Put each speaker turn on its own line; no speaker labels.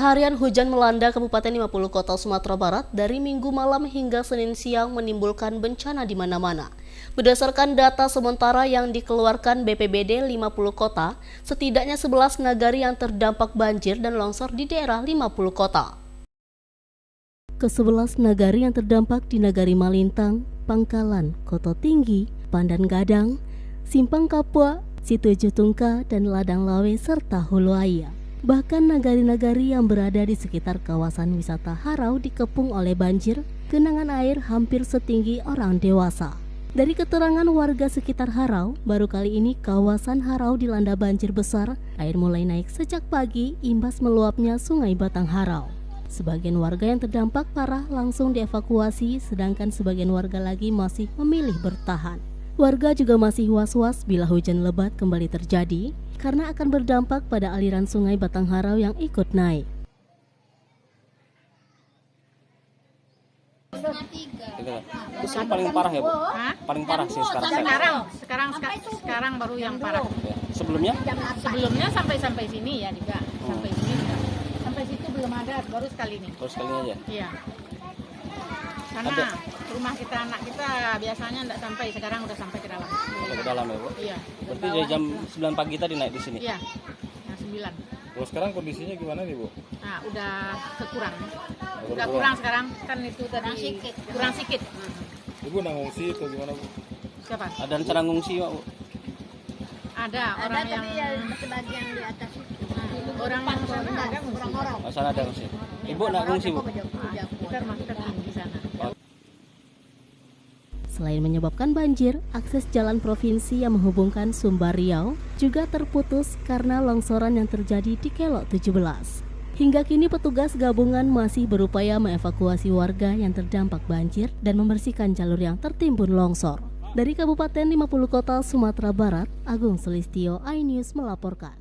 Seharian hujan melanda Kabupaten 50 Kota Sumatera Barat dari Minggu malam hingga Senin siang menimbulkan bencana di mana-mana. Berdasarkan data sementara yang dikeluarkan BPBD 50 Kota, setidaknya 11 nagari yang terdampak banjir dan longsor di daerah 50 kota. Ke-11 nagari yang terdampak di Nagari Malintang, Pangkalan, Koto Tinggi, Pandan Gadang, Simpang Kapua, Situju Tungka, dan Ladang Lawe serta Huluaya. Bahkan nagari-nagari yang berada di sekitar kawasan wisata Harau dikepung oleh banjir, genangan air hampir setinggi orang dewasa. Dari keterangan warga sekitar Harau, baru kali ini kawasan Harau dilanda banjir besar. Air mulai naik sejak pagi imbas meluapnya Sungai Batang Harau. Sebagian warga yang terdampak parah langsung dievakuasi, sedangkan sebagian warga lagi masih memilih bertahan. Warga juga masih was-was bila hujan lebat kembali terjadi, karena akan berdampak pada aliran Sungai Batang Harau yang ikut naik.
Itu sih paling parah ya, Bu?
Hah?
Paling parah sih sekarang.
Sekarang baru yang parah.
Sebelumnya?
Sebelumnya sampai sini ya juga. Sampai sini juga. Sampai situ belum ada, baru sekali ini.
Terus kali aja?
Iya. Karena rumah kita, anak kita biasanya enggak sampai, sekarang udah sampai ke dalam.
Sampai ke dalam ya, Bu?
Iya.
Berarti dari jam 9 pagi tadi naik di sini?
Iya. Yang 9.
Terus sekarang kondisinya gimana nih, Bu?
Nah, udah kekurang. Udah kurang sekarang, kan itu tadi kurang sedikit.
Ibu ngungsi itu gimana, Bu?
Siapa?
Ada rencana ngungsi, Pak, Bu?
Ada orang yang
sebagian di atas itu.
orang yang sana ada ngungsi.
Oh, sana ada ngungsi. Ibu nak ngungsi, Bu?
Kita rumah kita tinggi sana.
Selain menyebabkan banjir, akses jalan provinsi yang menghubungkan Sumbar Riau juga terputus karena longsoran yang terjadi di Kelok 17. Hingga kini petugas gabungan masih berupaya mengevakuasi warga yang terdampak banjir dan membersihkan jalur yang tertimbun longsor. Dari Kabupaten 50 Kota Sumatera Barat, Agung Sulistyo, iNews melaporkan.